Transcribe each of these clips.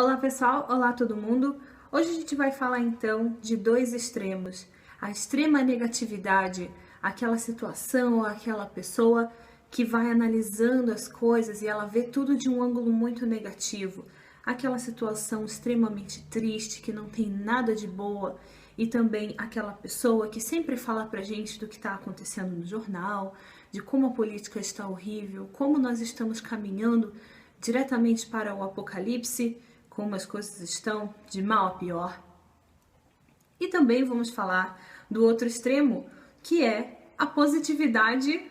Olá pessoal, olá todo mundo! Hoje a gente vai falar então de dois extremos. A extrema negatividade, aquela situação ou aquela pessoa que vai analisando as coisas e ela vê tudo de um ângulo muito negativo. Aquela situação extremamente triste, que não tem nada de boa. E também aquela pessoa que sempre fala pra gente do que está acontecendo no jornal, de como a política está horrível, como nós estamos caminhando diretamente para o apocalipse, como as coisas estão de mal a pior. E também vamos falar do outro extremo, que é a positividade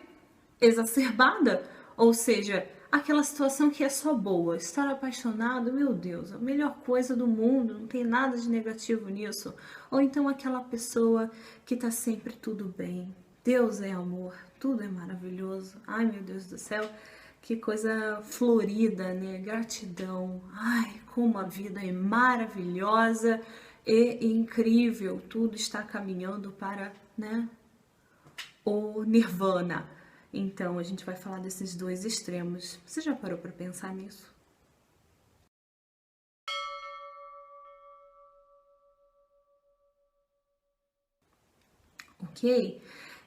exacerbada, ou seja, aquela situação que é só boa. Estar apaixonado, meu Deus, a melhor coisa do mundo, não tem nada de negativo nisso. Ou então aquela pessoa que tá sempre tudo bem. Deus é amor, tudo é maravilhoso. Ai, meu Deus do céu, que coisa florida, né? Gratidão. Ai, como a vida é maravilhosa e incrível. Tudo está caminhando para, né, o nirvana. Então, a gente vai falar desses dois extremos. Você já parou para pensar nisso? Ok?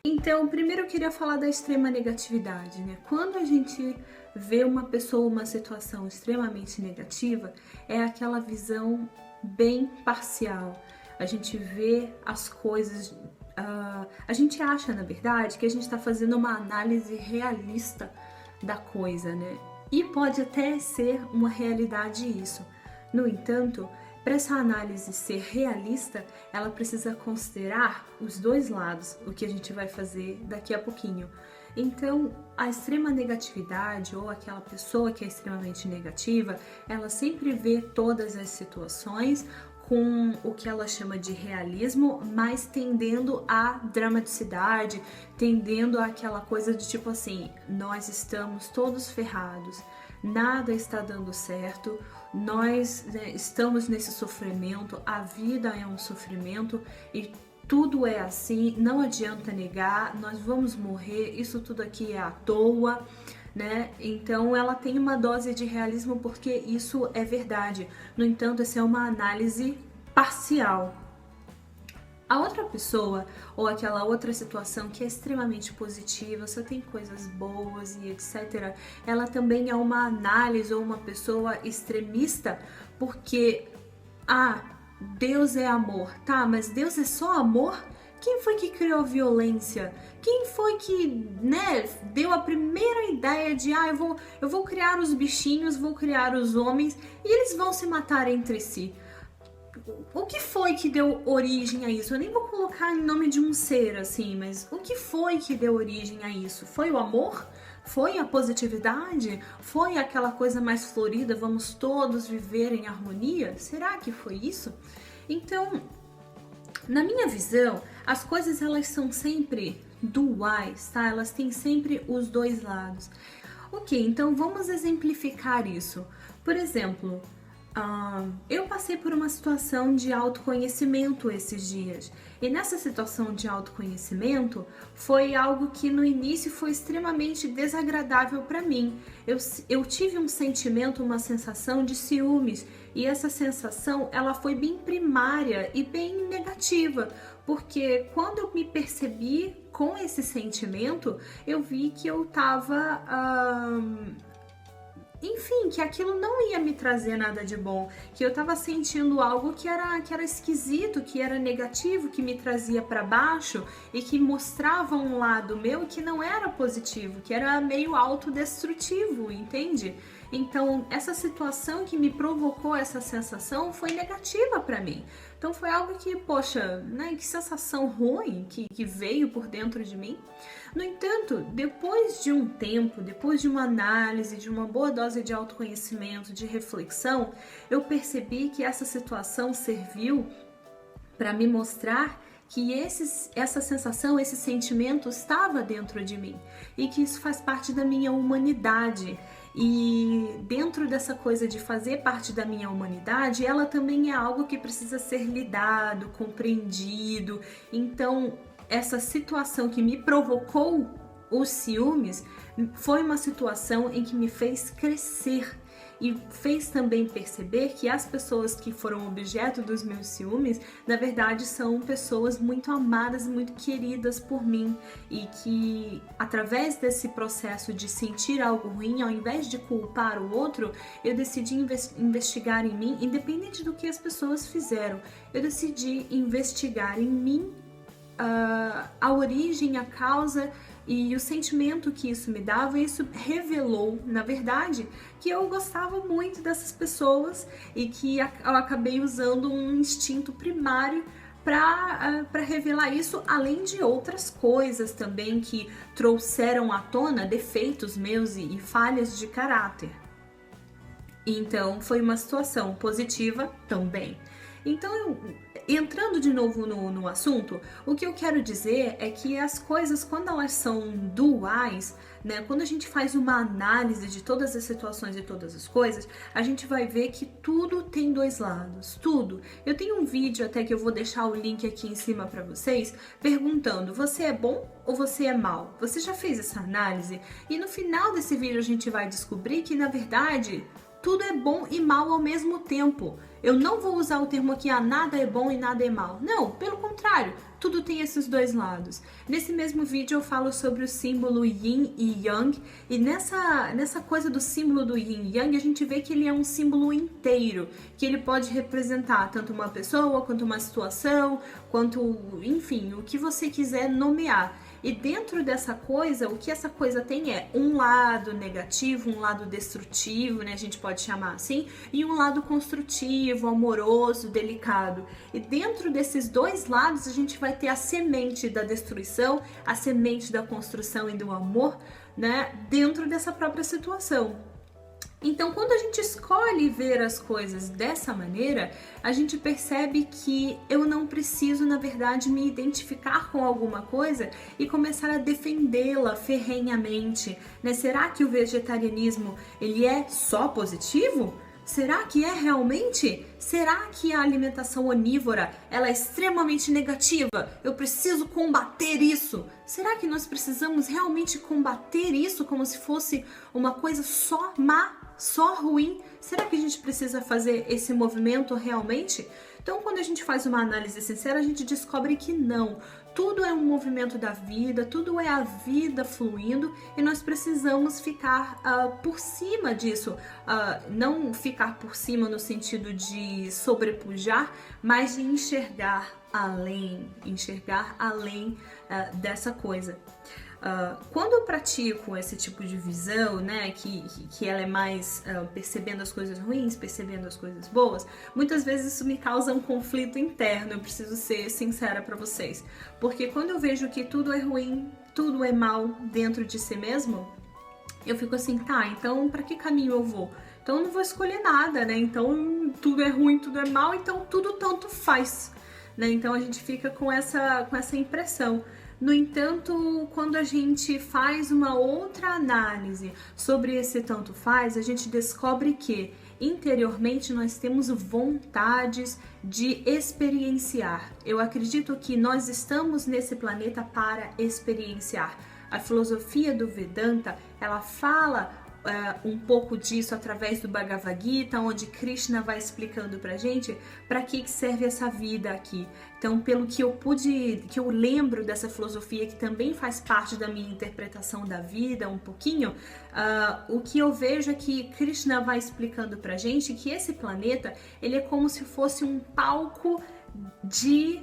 Então, primeiro eu queria falar da extrema negatividade, né? Quando a gente vê uma pessoa, uma situação extremamente negativa, é aquela visão bem parcial. A gente vê as coisas, a gente acha, na verdade, que a gente está fazendo uma análise realista da coisa, né? E pode até ser uma realidade isso. No entanto, para essa análise ser realista, ela precisa considerar os dois lados, o que a gente vai fazer daqui a pouquinho. Então, a extrema negatividade ou aquela pessoa que é extremamente negativa, ela sempre vê todas as situações com o que ela chama de realismo, mas tendendo à dramaticidade, tendendo àquela coisa de tipo assim, nós estamos todos ferrados, nada está dando certo, nós, né, estamos nesse sofrimento, a vida é um sofrimento e tudo é assim, não adianta negar, nós vamos morrer, isso tudo aqui é à toa, né? Então ela tem uma dose de realismo porque isso é verdade. No entanto, essa é uma análise parcial. A outra pessoa ou aquela outra situação que é extremamente positiva, só tem coisas boas e etc., ela também é uma análise ou uma pessoa extremista, porque Deus é amor, tá? Mas Deus é só amor? Quem foi que criou a violência? Quem foi que, né, deu a primeira ideia de eu vou criar os bichinhos, vou criar os homens e eles vão se matar entre si? O que foi que deu origem a isso? Eu nem vou colocar em nome de um ser assim, mas o que foi que deu origem a isso? Foi o amor? Foi a positividade? Foi aquela coisa mais florida, vamos todos viver em harmonia? Será que foi isso? Então, na minha visão, as coisas elas são sempre duais, tá? Elas têm sempre os dois lados. Ok, então vamos exemplificar isso. Por exemplo, eu passei por uma situação de autoconhecimento esses dias. E nessa situação de autoconhecimento foi algo que no início foi extremamente desagradável para mim. Eu tive um sentimento, uma sensação de ciúmes. E essa sensação ela foi bem primária e bem negativa. Porque quando eu me percebi com esse sentimento, eu vi que eu estava... enfim, que aquilo não ia me trazer nada de bom, que eu tava sentindo algo que era esquisito, que era negativo, que me trazia para baixo e que mostrava um lado meu que não era positivo, que era meio autodestrutivo, entende? Então, essa situação que me provocou essa sensação foi negativa para mim. Então, foi algo que, poxa, né, que sensação ruim que veio por dentro de mim. No entanto, depois de um tempo, depois de uma análise, de uma boa dose de autoconhecimento, de reflexão, eu percebi que essa situação serviu para me mostrar que essa sensação, esse sentimento estava dentro de mim e que isso faz parte da minha humanidade. E dentro dessa coisa de fazer parte da minha humanidade, ela também é algo que precisa ser lidado, compreendido. Então, essa situação que me provocou os ciúmes foi uma situação em que me fez crescer. e fez também perceber que as pessoas que foram objeto dos meus ciúmes, na verdade são pessoas muito amadas e muito queridas por mim, e que através desse processo de sentir algo ruim, ao invés de culpar o outro, eu decidi investigar em mim, independente do que as pessoas fizeram, eu decidi investigar em mim a origem, a causa e o sentimento que isso me dava, e isso revelou, na verdade, que eu gostava muito dessas pessoas e que eu acabei usando um instinto primário para revelar isso, além de outras coisas também que trouxeram à tona defeitos meus e falhas de caráter. Então foi uma situação positiva também. Então, entrando de novo no assunto, o que eu quero dizer é que as coisas, quando elas são duais, né, quando a gente faz uma análise de todas as situações e todas as coisas, a gente vai ver que tudo tem dois lados, tudo. Eu tenho um vídeo até que eu vou deixar o link aqui em cima para vocês, perguntando, você é bom ou você é mal? Você já fez essa análise? E no final desse vídeo a gente vai descobrir que, na verdade, tudo é bom e mal ao mesmo tempo. Eu não vou usar o termo aqui, nada é bom e nada é mal. Não, pelo contrário, tudo tem esses dois lados. Nesse mesmo vídeo eu falo sobre o símbolo Yin e Yang, e nessa coisa do símbolo do Yin e Yang, a gente vê que ele é um símbolo inteiro, que ele pode representar tanto uma pessoa, quanto uma situação, quanto, enfim, o que você quiser nomear. E dentro dessa coisa, o que essa coisa tem é um lado negativo, um lado destrutivo, né, a gente pode chamar assim, e um lado construtivo, amoroso, delicado. E dentro desses dois lados a gente vai ter a semente da destruição, a semente da construção e do amor, né, dentro dessa própria situação. Então, quando a gente escolhe ver as coisas dessa maneira, a gente percebe que eu não preciso, na verdade, me identificar com alguma coisa e começar a defendê-la ferrenhamente, né? Será que o vegetarianismo, ele é só positivo? Será que é realmente? Será que a alimentação onívora, ela é extremamente negativa? Eu preciso combater isso. Será que nós precisamos realmente combater isso como se fosse uma coisa só má, só ruim? Será que a gente precisa fazer esse movimento realmente? Então, quando a gente faz uma análise sincera, a gente descobre que não. Tudo é um movimento da vida, tudo é a vida fluindo, e nós precisamos ficar por cima disso. Não ficar por cima no sentido de sobrepujar, mas de enxergar além dessa coisa. Quando eu pratico esse tipo de visão, né, que ela é mais percebendo as coisas ruins, percebendo as coisas boas, muitas vezes isso me causa um conflito interno, eu preciso ser sincera para vocês. Porque quando eu vejo que tudo é ruim, tudo é mal dentro de si mesmo, eu fico assim, tá, então para que caminho eu vou? Então eu não vou escolher nada, né? Então tudo é ruim, tudo é mal, então tudo tanto faz, né? Então a gente fica com essa impressão. No entanto, quando a gente faz uma outra análise sobre esse tanto faz, a gente descobre que interiormente nós temos vontades de experienciar. Eu acredito que nós estamos nesse planeta para experienciar. A filosofia do Vedanta, ela fala um pouco disso através do Bhagavad Gita, onde Krishna vai explicando pra gente para que serve essa vida aqui. Então, pelo que eu lembro dessa filosofia, que também faz parte da minha interpretação da vida um pouquinho, o que eu vejo é que Krishna vai explicando pra gente que esse planeta, ele é como se fosse um palco de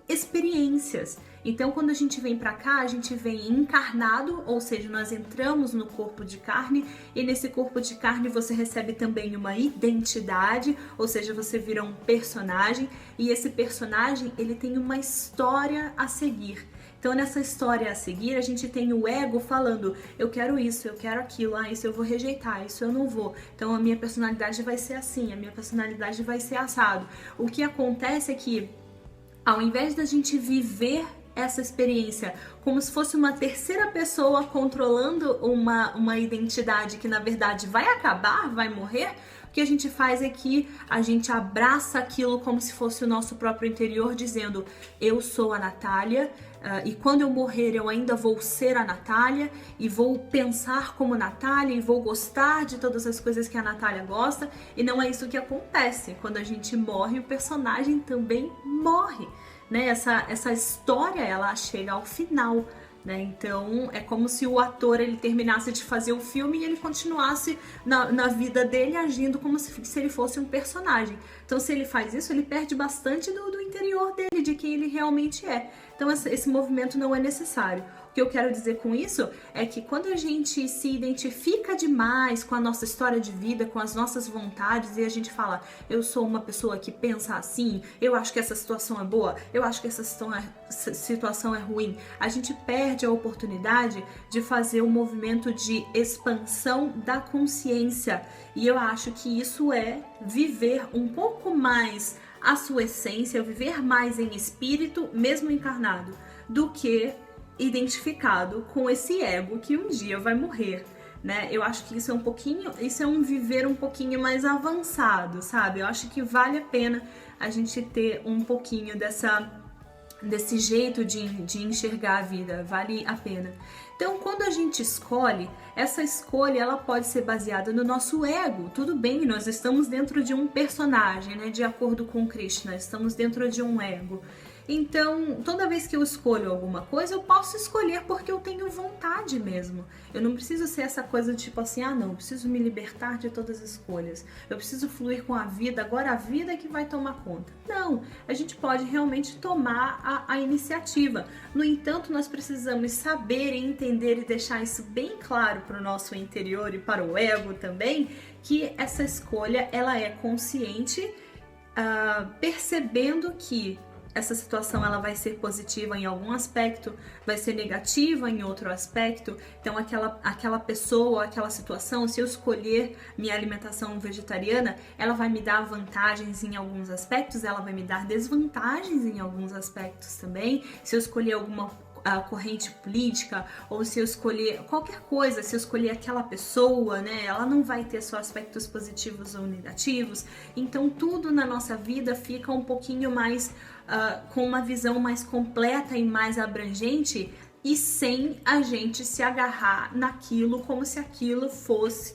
experiências. Então, quando a gente vem pra cá, a gente vem encarnado, ou seja, nós entramos no corpo de carne, e nesse corpo de carne você recebe também uma identidade, ou seja, você vira um personagem, e esse personagem, ele tem uma história a seguir. Então, nessa história a seguir, a gente tem o ego falando, eu quero isso, eu quero aquilo, isso eu vou rejeitar, isso eu não vou. Então, a minha personalidade vai ser assim, a minha personalidade vai ser assado. O que acontece é que, ao invés da gente viver essa experiência como se fosse uma terceira pessoa controlando uma identidade que na verdade vai acabar, vai morrer, O que a gente faz é que a gente abraça aquilo como se fosse o nosso próprio interior, dizendo: eu sou a Natália, e quando eu morrer eu ainda vou ser a Natália, e vou pensar como Natália, e vou gostar de todas as coisas que a Natália gosta. E não é isso que acontece. Quando a gente morre, o personagem também morre, né? Essa história, ela chega ao final, né? Então é como se o ator ele terminasse de fazer o filme e ele continuasse na vida dele agindo como se ele fosse um personagem. Então se ele faz isso, ele perde bastante do interior dele, de quem ele realmente é. Então esse movimento não é necessário. O que eu quero dizer com isso é que quando a gente se identifica demais com a nossa história de vida, com as nossas vontades, e a gente fala: eu sou uma pessoa que pensa assim, eu acho que essa situação é boa, eu acho que essa situação é ruim, a gente perde a oportunidade de fazer um movimento de expansão da consciência. E eu acho que isso é viver um pouco mais a sua essência, viver mais em espírito, mesmo encarnado, do que identificado com esse ego que um dia vai morrer, né? Eu acho que isso é um viver um pouquinho mais avançado, sabe? Eu acho que vale a pena a gente ter um pouquinho desse jeito de enxergar a vida, vale a pena. Então, quando a gente escolhe, essa escolha ela pode ser baseada no nosso ego. Tudo bem, nós estamos dentro de um personagem, né? De acordo com Krishna, estamos dentro de um ego. Então, toda vez que eu escolho alguma coisa, eu posso escolher porque eu tenho vontade mesmo. Eu não preciso ser essa coisa tipo assim: ah não, eu preciso me libertar de todas as escolhas, eu preciso fluir com a vida, agora a vida é que vai tomar conta. Não, a gente pode realmente tomar a iniciativa. No entanto, nós precisamos saber, entender e deixar isso bem claro para o nosso interior e para o ego também, que essa escolha ela é consciente, percebendo que essa situação ela vai ser positiva em algum aspecto, vai ser negativa em outro aspecto. Então aquela pessoa, aquela situação, se eu escolher minha alimentação vegetariana, ela vai me dar vantagens em alguns aspectos, ela vai me dar desvantagens em alguns aspectos também. Se eu escolher alguma corrente política, ou se eu escolher qualquer coisa, se eu escolher aquela pessoa, né, ela não vai ter só aspectos positivos ou negativos. Então tudo na nossa vida fica um pouquinho mais com uma visão mais completa e mais abrangente, e sem a gente se agarrar naquilo como se aquilo fosse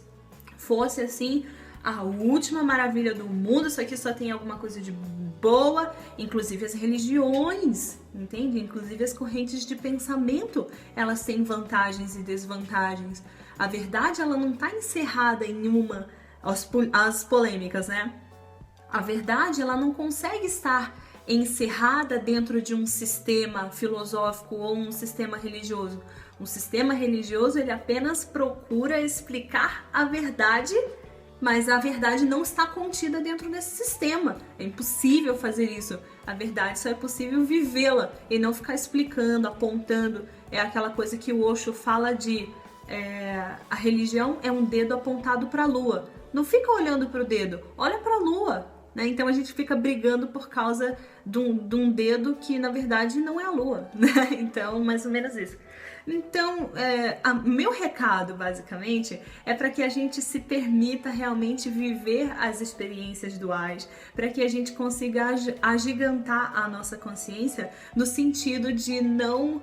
assim a última maravilha do mundo. Isso aqui só tem alguma coisa de boa. Inclusive as religiões, entende? Inclusive as correntes de pensamento, elas têm vantagens e desvantagens. A verdade, ela não está encerrada em as polêmicas, né? A verdade, ela não consegue estar encerrada dentro de um sistema filosófico ou um sistema religioso. Um sistema religioso, ele apenas procura explicar a verdade, mas a verdade não está contida dentro desse sistema. É impossível fazer isso. A verdade só é possível vivê-la e não ficar explicando, apontando. É aquela coisa que o Osho fala de a religião é um dedo apontado para a lua. Não fica olhando para o dedo, olha para a lua, né? Então a gente fica brigando por causa de um dedo que na verdade não é a lua, né? Então, mais ou menos isso. Então, meu recado, basicamente, é para que a gente se permita realmente viver as experiências duais, para que a gente consiga agigantar a nossa consciência no sentido de não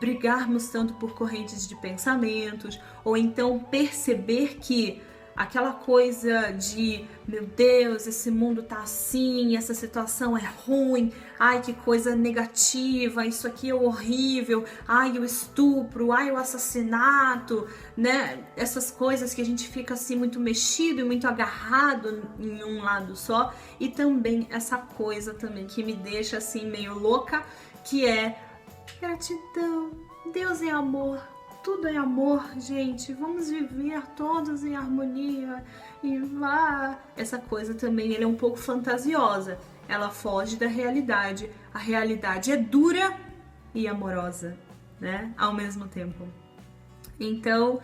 brigarmos tanto por correntes de pensamentos, ou então perceber que aquela coisa de, meu Deus, esse mundo tá assim, essa situação é ruim, ai que coisa negativa, isso aqui é horrível, ai o estupro, ai o assassinato, né? Essas coisas que a gente fica assim muito mexido e muito agarrado em um lado só. E também essa coisa também que me deixa assim meio louca, que é gratidão, Deus é amor. Tudo é amor, gente. Vamos viver todos em harmonia. E vá. Essa coisa também ela é um pouco fantasiosa. Ela foge da realidade. A realidade é dura e amorosa, né? Ao mesmo tempo. Então,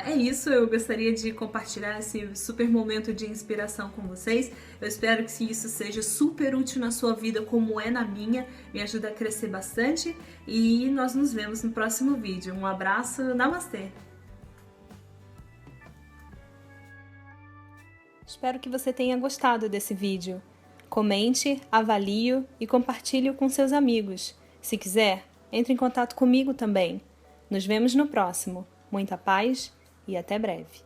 é isso. Eu gostaria de compartilhar esse super momento de inspiração com vocês. Eu espero que isso seja super útil na sua vida, como é na minha. Me ajuda a crescer bastante. E nós nos vemos no próximo vídeo. Um abraço, namastê! espero que você tenha gostado desse vídeo. Comente, avalie e compartilhe com seus amigos. Se quiser, entre em contato comigo também. Nos vemos no próximo. Muita paz e até breve.